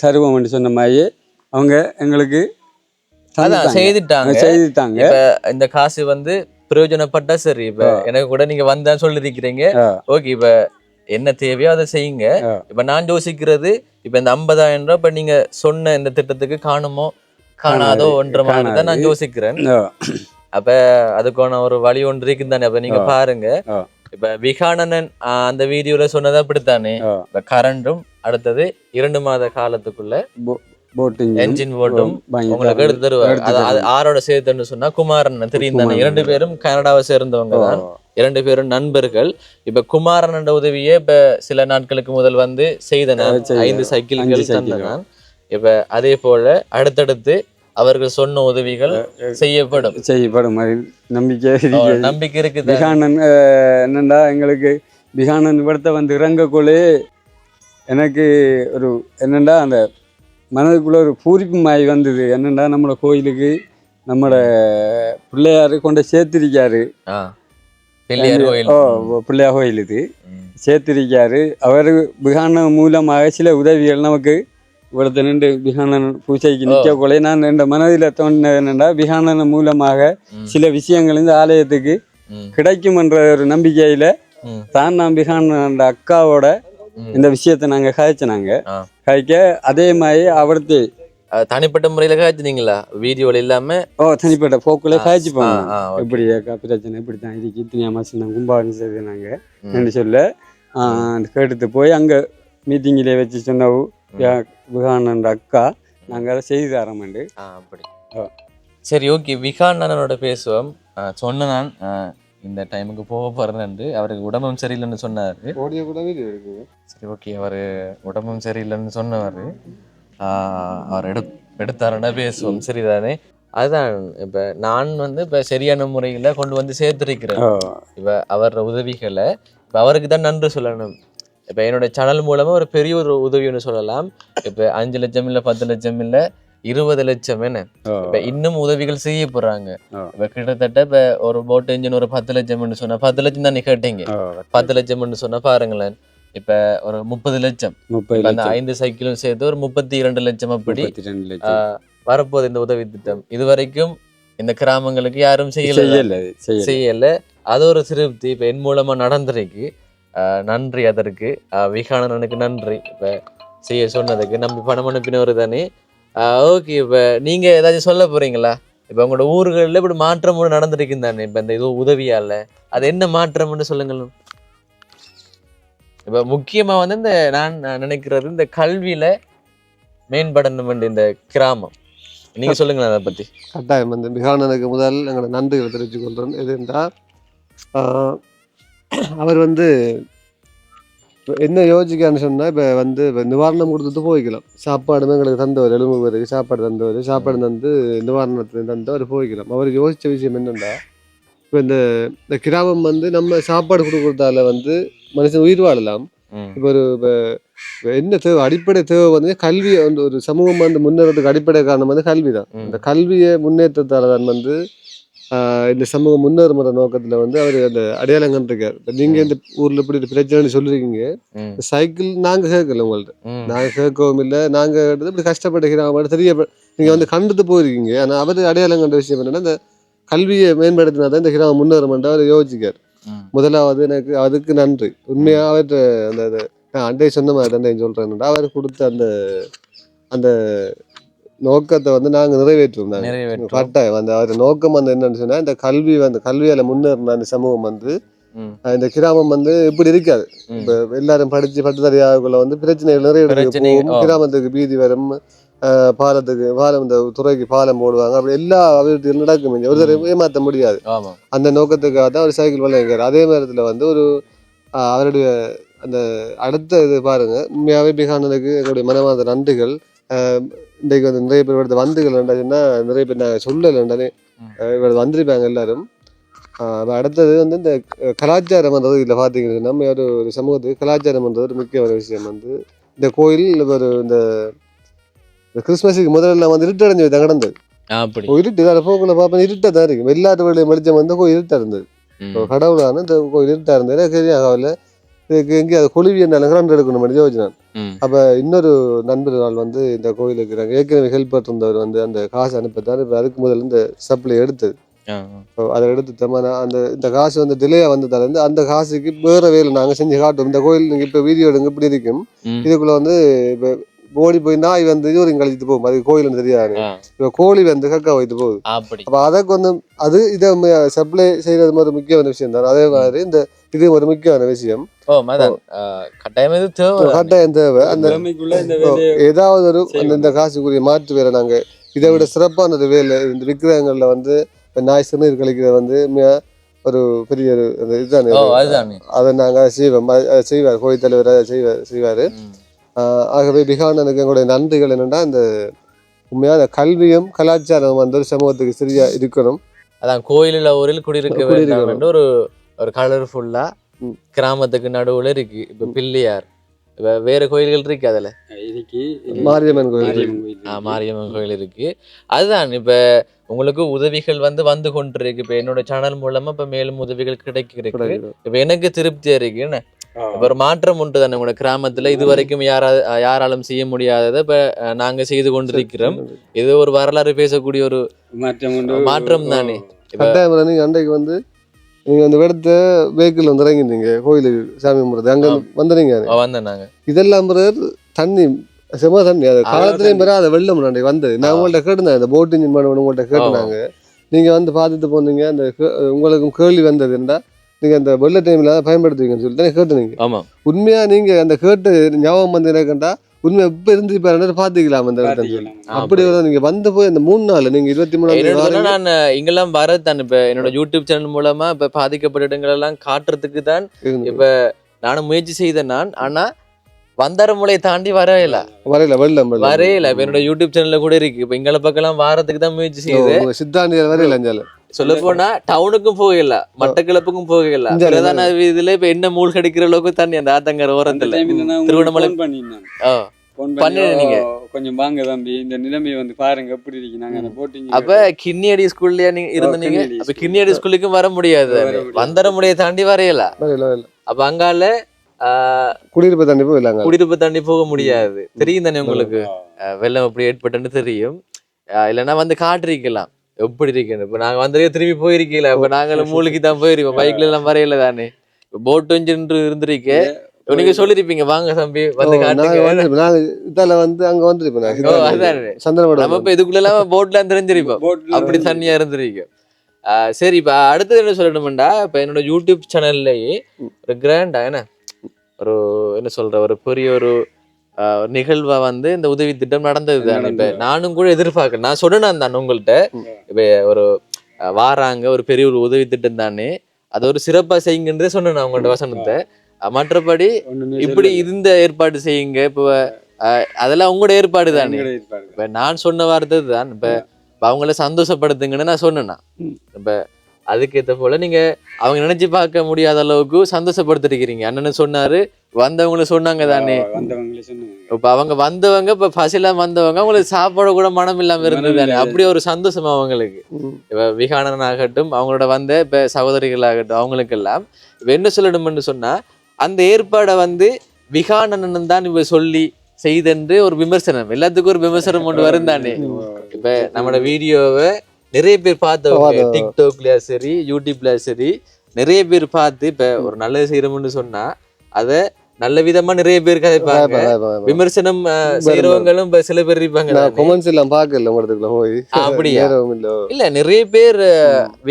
தருவோம் சொன்ன மாதிரி அவங்க எங்களுக்கு செய்துட்டாங்க. இப்ப இந்த காசு பிரயோஜனப்பட்டா சரி. இப்ப எனக்கு கூட நீங்க வந்தான்னு சொல்லிருக்கிறீங்க. ஓகே, இப்ப என்ன தேவையோ அதை செய்யுங்க. இப்ப நான் யோசிக்கிறது இப்ப இந்த 50,000 ரூபாய் இப்ப நீங்க சொன்ன இந்த திட்டத்துக்கு காணுமோ காணாதோ என்ற மாதிரிதான் நான் யோசிக்கிறேன். அப்ப அதுக்கான ஒரு வழி ஒன்று இருக்குன்னு தானே. அப்ப நீங்க பாருங்க. இப்ப விகானன் அந்த வீடியோல சொன்னதா அப்படித்தானே. இப்ப கரண்டும் அடுத்தது 2 மாத காலத்துக்குள்ள என்ஜின் போட்டும் உங்களுக்கு எடுத்து தருவார். ஆரோட சேர்த்துன்னு சொன்னா குமாரன் தெரியும் தானே. 2 பேரும் கனடாவை சேர்ந்தவங்க தான். 2 பேரும் நண்பர்கள். இப்ப குமாரன் உதவியே இப்ப சில நாட்களுக்கு முதல் செய்த 5 சைக்கிள்கள் தந்தான். இப்ப அதே போல அடுத்தடுத்து அவர்கள் சொன்ன உதவிகள் செய்யப்படும் நம்பிக்கை இருக்குது. விகானன் என்னண்டா, எங்களுக்கு விகானன் இடத்த இறங்கக்குள்ளே எனக்கு ஒரு என்னண்டா அந்த மனதுக்குள்ள ஒரு பூரிப்பு மாய் வந்தது. என்னண்டா, நம்மளோட கோயிலுக்கு நம்மளோட பிள்ளையாரு கொண்டு சேர்த்திருக்காரு. பிள்ளையார் கோயிலுக்கு சேர்த்திருக்காரு. அவர் விகான மூலமாக சில உதவிகள் நமக்கு இவ்வளவு நின்று விகானன் பூஜைக்கு நிற்க கொலை நான் என்ற மனதில் தோன்றினது என்னண்டா, விகானன் மூலமாக சில விஷயங்கள் இந்த ஆலயத்துக்கு கிடைக்கும் என்ற ஒரு நம்பிக்கையில தான் நான் விகானன் அக்காவோட இந்த விஷயத்த நாங்க கழிக்க அதே மாதிரி அவர்த்து தனிப்பட்ட முறையில காய்ச்சினீங்களா? வீடியோல இல்லாம தனிப்பட்ட போக்குல காய்ச்சி போனோம். இப்படி பிரச்சனை இப்படித்தான் இதுக்கு இத்தனை மாசம் கும்பாபிஷேகம் செய்தாங்க என்று சொல்ல கேட்டுட்டு போய் அங்க மீட்டிங்கிலே வச்சு சொன்னவு விகானன் அக்கா நாங்க அதை செய்து தரோம். அப்படி சரி, ஓகே. விகானனோட பேசுவோம். சொன்ன நான் இந்த டைமுக்கு போக போறேன்னு அவருக்கு உடம்பும் சரியில்லைன்னு சொன்னாரு. சரி, ஓகே. அவரு உடம்பும் சரியில்லைன்னு சொன்னவர். அவர் எடுத்தாருன்னா பேசுவோம். சரிதானே? அதுதான் இப்ப நான் இப்ப சரியான முறையில கொண்டு சேர்த்திருக்கிறேன். இப்ப அவர் உதவிகளை இப்ப அவருக்கு தான் நன்றி சொல்லணும். இப்ப என்னோட சேனல் மூலமா ஒரு பெரிய ஒரு உதவின்னு சொல்லலாம். இப்ப 5 லட்சம் இல்ல 10 லட்சம் இல்ல 20 லட்சம் என்ன இப்ப இன்னும் உதவிகள் செய்ய போறாங்க. இப்ப கிட்டத்தட்ட இப்ப ஒரு போட் என்ஜின் ஒரு 10 லட்சம்னு சொன்னா 10 லட்சம் தான் நீ கேட்டீங்க. 10 லட்சம்னு சொன்னா பாருங்களேன். இப்ப ஒரு 30 லட்சம் அந்த 5 சைக்கிளும் சேர்த்து ஒரு 32 லட்சம் அப்படி வரப்போகுது இந்த உதவி திட்டம். இதுவரைக்கும் இந்த கிராமங்களுக்கு யாரும் செய்யல. அது ஒரு திருப்தி இப்ப என் மூலமா நடந்திருக்கு. நன்றி. அதற்கு விகானனுக்கு நன்றி. இப்ப செய்ய சொன்னதுக்கு நம்பி பணம் அனுப்பினவர் தானே. ஓகே, இப்ப நீங்க ஏதாச்சும் சொல்ல போறீங்களா? இப்ப உங்களோட ஊர்களில் இப்படி மாற்றம் நடந்திருக்கு தானே இப்ப இந்த இது உதவியால. அது என்ன மாற்றம்னு சொல்லுங்களும். இப்ப முக்கியமா இந்த நான் நினைக்கிறது இந்த கல்வியில மேம்படணும் இந்த கிராமம். நீங்க சொல்லுங்களேன் அதை பத்தி. கட்டாயம் விகானனுக்கு முதல் எங்களோட நன்றிகளை தெரிவித்துக் கொள்றேன். எது என்றால் அவர் என்ன யோசிக்கான்னு சொன்னால் இப்போ நிவாரணம் கொடுத்துட்டு போய்க்கலாம். சாப்பாடு எங்களுக்கு தந்தவர், எலும்பு பேருக்கு சாப்பாடு தந்தவர், சாப்பாடு தந்து நிவாரணத்தில் தந்தவர் போய்க்கலாம். அவர் யோசித்த விஷயம் என்னென்னா, இப்போ இந்த கிராமம் நம்ம சாப்பாடு கொடுக்குறதால மனுஷன் உயிர் வாழலாம். இப்போ இப்போ என்ன தேவை, அடிப்படை தேவை கல்வி. ஒரு சமூகம் முன்னேறதுக்கு அடிப்படை காரணம் கல்வி தான். இந்த கல்வியை முன்னேற்றத்தால தான் இந்த சமூகம் முன்னேறுற நோக்கத்துல அவர் அந்த அடையாளம் கண்டிருக்காரு. நீங்க இந்த ஊர்ல இப்படி பிரச்சனை சொல்லிருக்கீங்க. சைக்கிள் நாங்க கேட்கல உங்கள்ட்ட, நாங்க கேட்கவும் இல்லை. நாங்க இப்படி கஷ்டப்பட்டு கிராமம் தெரிய நீங்க கண்டுட்டு போயிருக்கீங்க. ஆனா அவர் அடையாளம் கண்ட விஷயம் என்னன்னா, கல்வியை மேம்படுத்தினா தான் இந்த கிராமம் முன்னேறும் அவர் யோசிக்கார். முதலாவது எனக்கு அதுக்கு நன்றி. உண்மையாக அவர் அந்த நான் அண்டை சொன்ன மாதிரி அண்டை சொல்றேன், அவர் கொடுத்த அந்த அந்த நோக்கத்தை வந்து நாங்கள் நிறைவேற்றுவோம். கட்டாயம் அந்த அவர் நோக்கம் வந்து என்னன்னு சொன்னா, இந்த கல்வியால முன்னேறின அந்த சமூகம் வந்து இந்த கிராமம் வந்து இப்படி இருக்காது. இப்ப எல்லாரும் படிச்சு பட்டதாரியாக்குள்ள வந்து பிரச்சனைகள் நிறைய போகும். கிராமத்துக்கு பீதி வரும், பாலம் இந்த துறைக்கு பாலம் போடுவாங்க, அப்படி எல்லா அபிவிருத்தியும் நடக்கும். ஒரு ஏமாற்ற முடியாது. அந்த நோக்கத்துக்காக தான் ஒரு சைக்கிள் வழங்குறாரு. அதே நேரத்துல வந்து ஒரு அவருடைய அந்த அடுத்த இது பாருங்க, உண்மையாவே பிகானனுக்கு எங்களுடைய மனமார்ந்த நன்றிகள். இன்றைக்கு வந்து நிறைய பேர் இவரது வந்துகள் சொன்னா நிறைய பேர் நாங்கள் சொல்லலைன்றாலே இவர் வந்திருப்பாங்க எல்லாரும். அடுத்தது வந்து இந்த கலாச்சாரம்ன்றது இதில் பார்த்தீங்கன்னா, நம்ம ஒரு சமூகத்துக்கு கலாச்சாரம்ன்றது ஒரு முக்கியமான விஷயம். வந்து இந்த கோயில் ஒரு இந்த கிறிஸ்மஸுக்கு முதல்ல வந்து இருட்டடைஞ்சு நடந்தது. இருட்டு இதில் போக்குள்ள பார்ப்பேன் இருட்டாக தான் இருக்கும். எல்லாத்து வேலையும் வெளிச்சம் வந்து கோயில் இருட்டாக இருந்தது. கடவுளான இந்த கோயில் இருட்டாக இருந்தது. சரியாகல இதுக்கு எங்கே அது கொழுவி இருந்தாலும் கிராண்ட் எடுக்கணும் மாதிரி யோசிச்சான். அப்போ இன்னொரு நண்பர் நாள் வந்து இந்த கோயிலுக்கு நாங்கள் ஏற்கனவே ஹெல்ப் பண்ணிருந்தவர் வந்து அந்த காசு அனுப்பிட்டார். இப்போ அதுக்கு முதல்ல இந்த சப்ளை எடுத்தது. அதை எடுத்து இந்த காசு வந்து டிலேயா வந்ததால இருந்து அந்த காசுக்கு வேற வேலை நாங்கள் செஞ்சு காட்டுவோம். இந்த கோயில் நீங்க இப்போ வீடியோ எடுங்க இப்படி இருக்கும். இதுக்குள்ள வந்து இப்போ ஓடி போய் நாய் வந்து இதுவரைக்கும் கழிச்சிட்டு போகும். அது கோயில் தெரியாது. இப்போ கோழி வந்து கக்கா வைத்து போகுது. அப்போ அதுக்கு வந்து அது இதை சப்ளை செய்யறது ஒரு முக்கியமான விஷயம் தான். அதே மாதிரி இந்த இது ஒரு முக்கியமான விஷயம். கட்டாயம் தேவை. அந்த ஏதாவது ஒரு இந்த காசுக்குரிய மாற்று வேலை நாங்க இதை விட சிறப்பான ஒரு வேலை இந்த விக்கிரகங்கள்ல வந்து நாய் சிறுநீர் கழிக்கிறது வந்து ஒரு பெரிய இதுதானே. அதை நாங்கள் செய்வார் கோயில் தலைவர் செய்வார். ஆகவே பிகானனுக்கு எங்களுடைய நன்றிகள் என்னன்னா, இந்த உண்மையான கல்வியும் கலாச்சாரம் வந்து ஒரு சமூகத்துக்கு சரியா இருக்கணும். அதான் கோயிலில் ஒரு குடியிருக்க வேண்டும். ஒரு கலர்ஃபுல்லா கிராமத்துக்கு நடுவுல இருக்கு. இப்ப பிள்ளையார் வேற கோயில்கள் இருக்கு. அதுல மாரியம்மன் கோயில் மாரியம்மன் கோயில் இருக்கு. அதுதான் இப்ப உங்களுக்கு உதவிகள் வந்து கொண்டிருக்கு. இப்ப என்னோட சேனல் மூலமா இப்ப மேலும் உதவிகள் கிடைக்க. இப்ப எனக்கு திருப்தியா இருக்கு. என்ன ஒரு மாற்றம் உண்டு தானே உங்களோட கிராமத்துல. இது வரைக்கும் யாராலும் செய்ய முடியாததை இப்ப நாங்க செய்து கொண்டிருக்கிறோம். இது ஒரு வரலாறு பேசக்கூடிய ஒரு மாற்றம் தானே. அன்றைக்கு வந்து நீங்க அந்த இடத்த வெஹிக்கிள் வந்து இறங்கிருந்தீங்க கோயிலுக்கு சாமி கும்பிடுறது. அங்க வந்துறீங்க வந்தாங்க. இதெல்லாம் தண்ணி செம தண்ணி. அது காலத்திலையும் பெற அதை வெள்ளம் அன்றைக்கு வந்தது. நான் உங்கள்கிட்ட கேட்டுனேன், இந்த போட் இன்ஜின் பண்ண உங்கள்கிட்ட கேட்டுனாங்க. நீங்க வந்து பார்த்துட்டு போனீங்க. அந்த உங்களுக்கும் கேள்வி வந்ததுன்னா நீங்க அந்த வெள்ள டைம்ல பயன்படுத்துவீங்கன்னு சொல்லிட்டு கேட்டுனீங்க. உண்மையா நீங்க அந்த கேட்டு ஞாபகம் வந்து எனக்குண்டா உண்மையா இப்ப இருந்து பாத்துக்கலாம். அந்த அப்படி நீங்க வந்து போய் அந்த 3 நாள் நீங்க 23 நான் இங்கெல்லாம் வரதான். இப்ப என்னோட யூடியூப் சேனல் மூலமா இப்ப பாதிக்கப்பட்ட இடங்கள் எல்லாம் காட்டுறதுக்கு தான் இப்ப நானும் முயற்சி செய்தேன் நான். ஆனா வந்தாரமுலையை தாண்டி வரையில இப்ப என்னோட யூடியூப் சேனல்ல கூட இருக்கு. இப்ப எங்களை பக்கம் வாரத்துக்கு தான் முயற்சி செய்யுது. சித்தாண்டியல் வரையில சொல்ல போனா டவுனுக்கும் போகல, மட்டக்கிழப்புக்கும் போகல. பிரதான இதுல இப்ப என்ன மூழ்கி அடிக்கிற அளவுக்கு தண்ணி அந்த ஆத்தங்கர ஓரத்துல திருவண்ணாமலை பண்ணிருந்தீங்க. கொஞ்சம் வாங்க தம்பி, இந்த நிலைமையை வந்து பாருங்க எப்படி இருக்கு. நாங்க போட்டிங் அப்ப கிண்ணியடி ஸ்கூல்லயா நீங்க இருந்தீங்க. அப்ப கிண்ணியடி ஸ்கூலுக்கும் வர முடியாது, வந்தாரமுலையை தாண்டி வரையல. அப்ப அங்கால குடியிருப்பு தண்ணி போக முடியாது. தெரியும் தானே உங்களுக்கு வெள்ளம் எப்படி ஏற்பட்டுன்னு தெரியும். இல்லைன்னா வந்து காட்டிருக்கலாம் எப்படி இருக்குன்னு. இப்ப நாங்க வந்து திரும்பி போயிருக்கீங்களா. இப்ப நாங்களும் மூழ்கி தான் போயிருக்கோம். பைக்ல எல்லாம் வரையில தானே. போட் இன்ஜின் இருந்திருக்கு. நீங்க சொல்லிருப்பீங்க வாங்க தம்பி வந்து காட்டுல வந்து அங்க வந்துருப்போம். நம்ம இப்ப இதுக்குள்ள எல்லாம் போட்ல தெரிஞ்சிருப்போம். அப்படி தண்ணியா இருந்திருக்கும். சரி, இப்ப அடுத்தது என்ன சொல்லணும்டா, இப்ப என்னோட யூடியூப் சேனல்லையே ஒரு கிராண்டா என்ன சொல்ற ஒரு பெரிய ஒரு நிகழ்வா வந்து இந்த உதவி திட்டம் நடந்தது தானே. இப்ப நானும் கூட எதிர்பார்க்கல. நான் சொன்னேன் தான் உங்கள்கிட்ட, இப்ப ஒரு வாராங்க ஒரு பெரிய ஒரு உதவி திட்டம் தானே, அதை ஒரு சிறப்பா செய்யுங்கன்றே சொன்னேன் நான் உங்கள்ட்ட வசனத்தை. மற்றபடி இப்படி இந்த ஏற்பாடு செய்யுங்க. இப்ப அதெல்லாம் உங்களோட ஏற்பாடு தானே. இப்ப நான் சொன்ன வார்த்தை தான். இப்ப அவங்கள சந்தோஷப்படுத்துங்கன்னு நான் சொன்னேன்னா, இப்ப அதுக்கேற்ற போல நீங்க அவங்க நினைச்சு பார்க்க முடியாத அளவுக்கு சந்தோஷப்படுத்திருக்கிறீங்க. அண்ணன் சொன்னாரு, வந்தவங்களும் சொன்னாங்க தானே. இப்ப அவங்க வந்தவங்க இப்ப பசிலாம் வந்தவங்க அவங்களுக்கு சாப்பாடு கூட மனம் இல்லாம இருந்தது தானே. அப்படி ஒரு சந்தோஷம் அவங்களுக்கு. இப்ப விகானன் ஆகட்டும், அவங்களோட வந்த இப்ப சகோதரிகள் ஆகட்டும், அவங்களுக்கு எல்லாம் இப்ப என்ன சொல்லணும்னு சொன்னா, அந்த ஏற்பாடை வந்து விகானன் தான் இப்ப சொல்லி செய்தென்று ஒரு விமர்சனம், எல்லாத்துக்கும் ஒரு விமர்சனம் கொண்டு வரும் தானே. இப்ப நம்மளோட வீடியோவை நிறைய பேர் பார்த்தவங்க டிக்டாக்லயா சரி யூடியூப்லயா சரி நிறைய பேர் பார்த்து இப்ப ஒரு நல்லது செய்யறோம்னு சொன்னா அத நல்ல விதமா நிறைய பேர் கதைப்பாங்க. விமர்சனம் செய்யறவங்களும் இப்ப சில பேர் இருப்பாங்க. கமெண்ட்ஸ் எல்லாம் பாக்கல உங்களுக்குள்ள போய் அப்படியா இல்ல நிறைய பேர்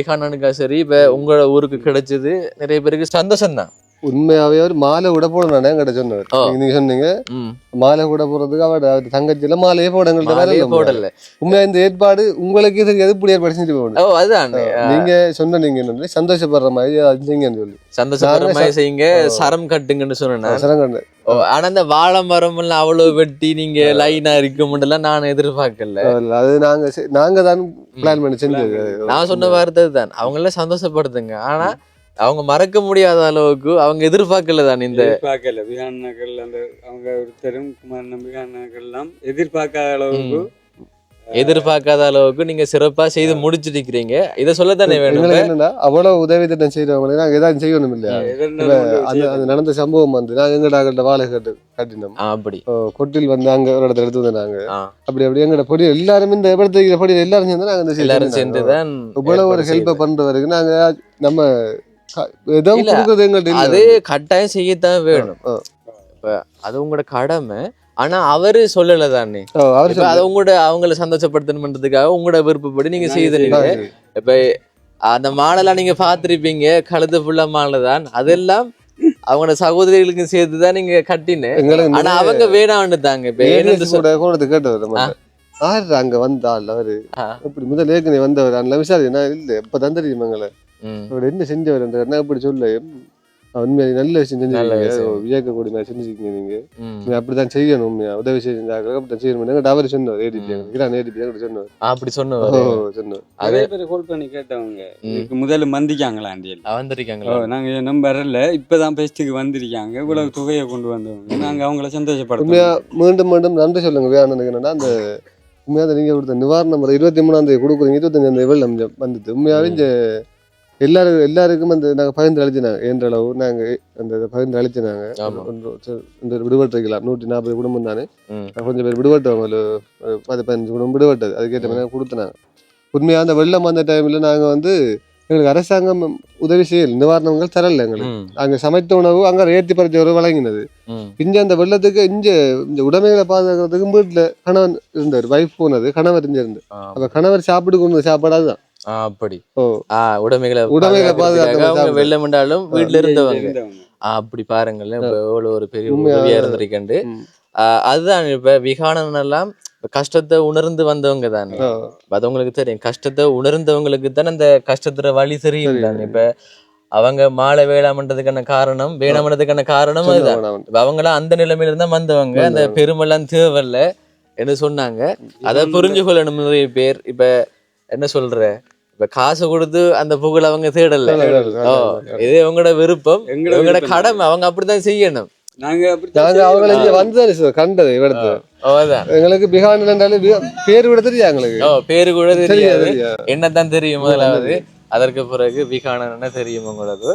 விகானனுக்கா சரி இப்ப உங்க ஊருக்கு கிடைச்சது நிறைய பேருக்கு சந்தோஷம் தான். உண்மையாவே அவர் மாலை கூட போடணும் என்கிட்ட சொன்னவர். நீங்க சொன்னீங்க மாலை கூட போடுறதுக்கு அவர் தங்கச்சியில மாலையே போடல. உண்மையா இந்த ஏற்பாடு உங்களுக்கு தெரியாது இப்படி ஏற்பாடு செஞ்சு போகணும். அதுதான் நீங்க சொன்னீங்க சந்தோஷப்படுற மாதிரி அது செய்யுங்கன்னு சொல்லி சந்தோஷப்படுற மாதிரி செய்யுங்க. சரம் கட்டுங்கன்னு சொன்னேன். சரம் கட்டு. ஆனா இந்த வாழை மரம் எல்லாம் அவ்வளவு வெட்டி நீங்க லைனா இருக்கும்லாம் நான் எதிர்பார்க்கல. அது நாங்க தான் பிளான் பண்ணி செஞ்சது. நான் சொன்ன வார்த்தை தான் அவங்க எல்லாம் சந்தோஷப்படுத்துங்க. ஆனா அவங்க மறக்க முடியாத அளவுக்கு அவங்க எதிர்பார்க்கல தான். இந்த எதிர்பார்க்கல விகான் நகர்ல அந்த அவங்க ஒருத்தரும் குமாரன் விகான் நகர் எல்லாம் எதிர்பார்க்காத அளவுக்கு நீங்க சிறப்பா செய்து முடிச்சுட்டு இருக்கிறீங்க. இதை சொல்லத்தானே வேணும். என்னன்னா அவ்வளவு உதவி திட்டம் செய்யறவங்க நாங்க ஏதாவது செய்யணும் இல்லையா? அது நடந்த சம்பவம் வந்து நாங்க எங்கட வாழை கட்டினோம். அப்படி கொட்டில் வந்து அங்க ஒரு இடத்துல எடுத்து வந்தாங்க. அப்படி எங்கட பொடி எல்லாரும் இந்த இடத்துல பொடி எல்லாரும் சேர்ந்து நாங்க எல்லாரும் சேர்ந்துதான் இவ்வளவு ஒரு ஹெல்ப் பண்றவருக்கு நாங்க நம்ம அது கட்டாயம் செய்யத்தான் வேணும். அது உங்களோட கடமை. ஆனா அவரு சொல்லல தானே. அது உங்களோட அவங்களை சந்தோஷப்படுத்தணும்ன்றதுக்காக உங்களோட விருப்பப்படி நீங்க செய்தீங்க. இப்ப அந்த மாடெல்லாம் நீங்க பாத்திருப்பீங்க. கழுது ஃபுல்லா மாலை தான். அதெல்லாம் அவங்களோட சகோதரிகளுக்கு சேர்த்துதான் நீங்க கட்டினேன். ஆனா அவங்க வேணாம்னு தாங்க. இப்ப அங்க வந்தாள் அவரு இப்படி முதல் ஏற்கனவே வந்தவர் விசாரி இல்ல இப்ப தந்துருக்கீங்களே என்ன செஞ்சவர் அந்த இப்படி சொல்ல உண்மையா நல்ல விஷயம் செஞ்சிருக்கீங்க. வியக்கக்கூடிய மாதிரி செஞ்சிருக்கீங்க. நீங்க அப்படித்தான் செய்யணும். உண்மையா உதவி செஞ்சாங்க அப்படித்தான் செய்யணும். அவர் சொன்னவர் சொன்னவர் அப்படி சொன்னவர் அதே பேர் கால் பண்ணி கேட்டவங்க இதுக்கு முதல்ல வந்திருக்காங்களா வந்திருக்காங்களா நாங்க நம்ம வரல இப்பதான் பெஸ்ட்டுக்கு வந்திருக்காங்க. இவ்வளவு தொகையை கொண்டு வந்தவங்க நாங்க அவங்கள சந்தோஷப்படுறோம். உண்மையா மீண்டும் நன்றி சொல்லுங்க. வேணும் என்னன்னா அந்த உண்மையா நீங்க கொடுத்த நிவாரணம் 23ஆம் தேதி கொடுக்குறீங்க. 25ஆம் வெள்ளம் வந்தது. உண்மையாவே இந்த எல்லாருக்கும் அந்த நாங்க பகிர்ந்து அழிச்சினாங்க. என்ற அளவு நாங்க அந்த பகிர்ந்து அழிச்சினாங்க. விடுபட்டிருக்கலாம் 140 குடும்பம் தானே. கொஞ்சம் பேர் விடுபட்டோம். 15 குடும்பம் விடுபட்டது. அதுக்கேற்ற மாதிரி கொடுத்தாங்க. உண்மையா அந்த வெள்ளம் வந்த டைம்ல நாங்க வந்து எங்களுக்கு அரசாங்கம் உதவி செய்யல. நிவாரணங்கள் தரல. எங்களுக்கு அங்க சமைத்த உணவு அங்க ஏற்றி பறிச்ச ஒரு வழங்கினது. இங்க அந்த வெள்ளத்துக்கு இந்த உடைமைகளை பாதுகாக்கிறதுக்கு வீட்டுல கணவன் இருந்தார். வைஃப் போனது கணவர் இருந்து. அப்ப கணவர் சாப்பிட்டு கொண்டு சாப்பாடு அதுதான். அப்படி உடைமைகளை பாதுகாக்க வெள்ளம் என்றாலும் வீட்டுல இருந்தவங்க. அப்படி பாருங்களேன் எவ்வளவு ஒரு பெரிய உதவியா இருந்திருக்கேன். அதுதான் இப்ப விகானன் எல்லாம் கஷ்டத்தை உணர்ந்து வந்தவங்க தானே. அது உங்களுக்கு தெரியும். கஷ்டத்தை உணர்ந்தவங்களுக்கு தானே அந்த கஷ்டத்துல வழி தெரியும் தானே. இப்ப அவங்க மாலை வேளாண்ன்றதுக்கான காரணம் அதுதான். அவங்களாம் அந்த நிலைமையில இருந்தா வந்தவங்க. அந்த பெருமெல்லாம் தேவையில்ல என்று சொன்னாங்க. அதை புரிஞ்சு கொள்ளணும் நிறைய பேர். இப்ப என்ன சொல்ற இப்ப காசு கொடுத்து அந்த புகழ் அவங்க தேடல. இது உங்களோட விருப்பம், உங்களோட கடமை. அவங்க அப்படித்தான் செய்யணும். கண்டது எங்களுக்கு பேரு கூட தெரியாது. பேரு கூட தெரியாது. என்னதான் தெரியும் முதலாவது. அதற்கு பிறகு விகானன் தெரியும் உங்களுக்கு.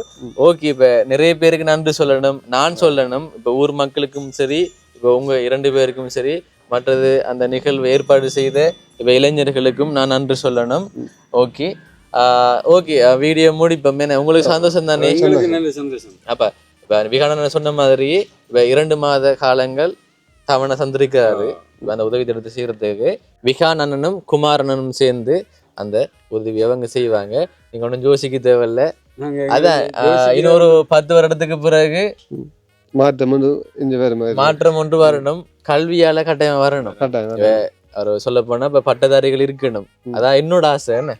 ஓகே இப்ப நிறைய பேருக்கு நன்றி சொல்லணும். நான் சொல்லணும். இப்ப ஊர் மக்களுக்கும் சரி இப்ப உங்க 2 பேருக்கும் சரி மற்றது அந்த நிகழ்வு ஏற்பாடு செய்த இப்ப இளைஞர்களுக்கும் நான் நன்றி சொல்லணும். ஓகே ஓகே வீடியோ முடிப்போம். உங்களுக்கு சந்தோஷம் தானே? அப்ப இப்ப விகானன் சொன்ன மாதிரி இப்ப 2 மாத காலங்கள் தவணை சந்திருக்கிறாரு. அந்த உதவி திட்டத்தை செய்யறதுக்கு விகானனும் குமாரனும் சேர்ந்து அந்த உதவி அவங்க செய்வாங்க. நீங்க ஒன்றும் யோசிக்க தேவையில்ல. அதான் இன்னொரு 10 வருடத்துக்கு பிறகு மாற்றம் ஒன்று வரணும். கல்வியால கட்டாயம் வரணும். சொல்ல போனா இப்ப பட்டதாரிகள் இருக்கணும். அதான் என்னோட ஆசை. என்ன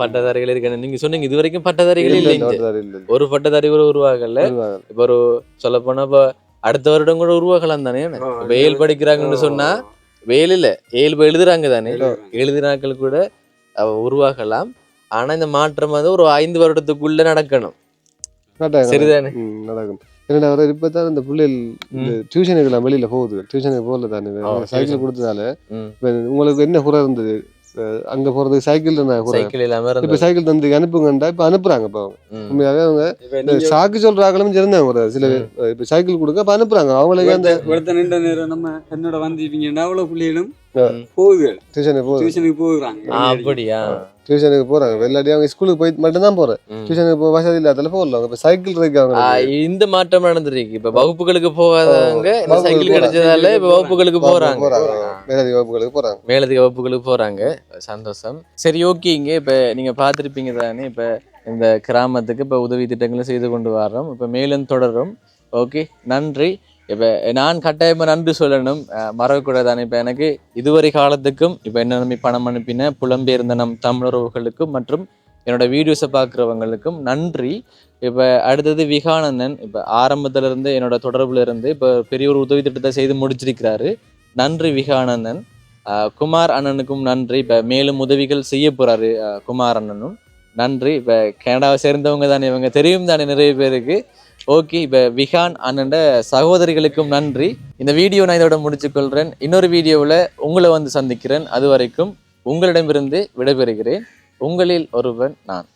பட்டதாரிகள் இருக்கணும். நீங்க சொன்னீங்க இது வரைக்கும் பட்டதாரிகள் இல்லைங்க. ஒரு பட்டதாரி கூட உருவாகல. இப்ப ஒரு சொல்ல போனா இப்ப அடுத்த வருடம் கூட உருவாகலாம் தானே. வேல் படிக்கிறாங்கன்னு சொன்னா வேலில எழுதுறாங்க தானே. எழுதினாக்கள் கூட உருவாகலாம். ஆனா இந்த மாற்றம் வந்து ஒரு 5 வருடத்துக்குள்ள நடக்கணும். சரிதானே? நடக்கும். என்னடா இப்பதான் இந்த பிள்ளைகள் டியூஷனுக்கு எல்லாம் வெளியில போகுது. டியூஷனுக்கு போகல தானே. சைக்கிள் கொடுத்ததால உங்களுக்கு என்ன குறை இருந்தது? அங்க போறதுக்கு சைக்கிள் இருந்தாங்க கூட. சைக்கிள் இல்லாம இப்ப இருந்தது. சைக்கிள் தந்து அனுப்புங்கண்டா இப்ப அனுப்புறாங்க. இப்ப அவங்க ம். உண்மையாவே அவங்க இப்ப இந்த நீங்க சாக்கு சொல்றாங்களும் இருந்தாங்க ஒரு சில இப்ப சைக்கிள் கொடுக்க இப்ப அனுப்புறாங்க அவங்களுக்கு. அந்த ஒருத்த நின்ற நேரம் நம்ம என்னோட வந்திருப்பீங்கன்னா அவ்வளவு பிள்ளைகளும் ஆ. போகுது டியூஷனுக்கு போகுது. டியூஷனுக்கு போகுறாங்க. அப்படியா? டியூஷனுக்கு போறாங்க. வெள்ளாடி அவங்க ஸ்கூலுக்கு போய் மட்டும்தான் போறேன். ம். டியூஷனுக்கு போக வசதி இல்லாதால போடலாம். இப்ப சைக்கிள் இருக்கு அவங்க. இந்த மாற்றம் நடந்துருக்கு. இப்ப வகுப்புகளுக்கு போகாதவங்க இந்த வகுப்புகளுக்கு சைக்கிள் போறாங்க. கிடைச்சதால இப்ப வகுப்புகளுக்கு போறாங்க. மேலதிக வகுப்புகளுக்கு போறாங்க. மேலதிக வகுப்புகளுக்கு போறாங்க. சந்தோஷம். சரி, ஓகேங்க. இப்ப நீங்க பார்த்திருப்பீங்க தானே, இப்ப இந்த கிராமத்துக்கு இப்ப உதவி திட்டங்களை செய்து கொண்டு வர்றோம். இப்ப மேலும் தொடரும். ஓகே, நன்றி. இப்ப நான் கட்டாயமா நன்றி சொல்லணும், மறக்கக்கூடாதானே. இப்ப எனக்கு இதுவரை காலத்துக்கும் இப்ப என்ன நம்பி பணம் அனுப்பின புலம்பெயர்ந்த நம் தமிழர்களுக்கும் மற்றும் என்னோட வீடியோஸை பார்க்குறவங்களுக்கும் நன்றி. இப்போ அடுத்தது விகானந்தன் இப்போ ஆரம்பத்துல இருந்து என்னோட தொடர்புல இருந்து இப்போ பெரிய ஒரு உதவி திட்டத்தை செய்து முடிச்சிருக்கிறாரு. நன்றி விகானந்தன். குமார் அண்ணனுக்கும் நன்றி. இப்போ மேலும் உதவிகள் செய்ய போறாரு குமார் அண்ணனும் நன்றி. இப்போ கனடாவை சேர்ந்தவங்க தானே, இவங்க தெரியும் தானே நிறைய பேருக்கு. ஓகே, இப்போ விகான் அண்ணன் சகோதரிகளுக்கும் நன்றி. இந்த வீடியோ நான் இதோட முடிச்சுக்கொள்கிறேன். இன்னொரு வீடியோவில் உங்களை வந்து சந்திக்கிறேன். அது வரைக்கும் உங்களிடமிருந்து விடைபெறுகிறேன். உங்களில் ஒருவன் நான்.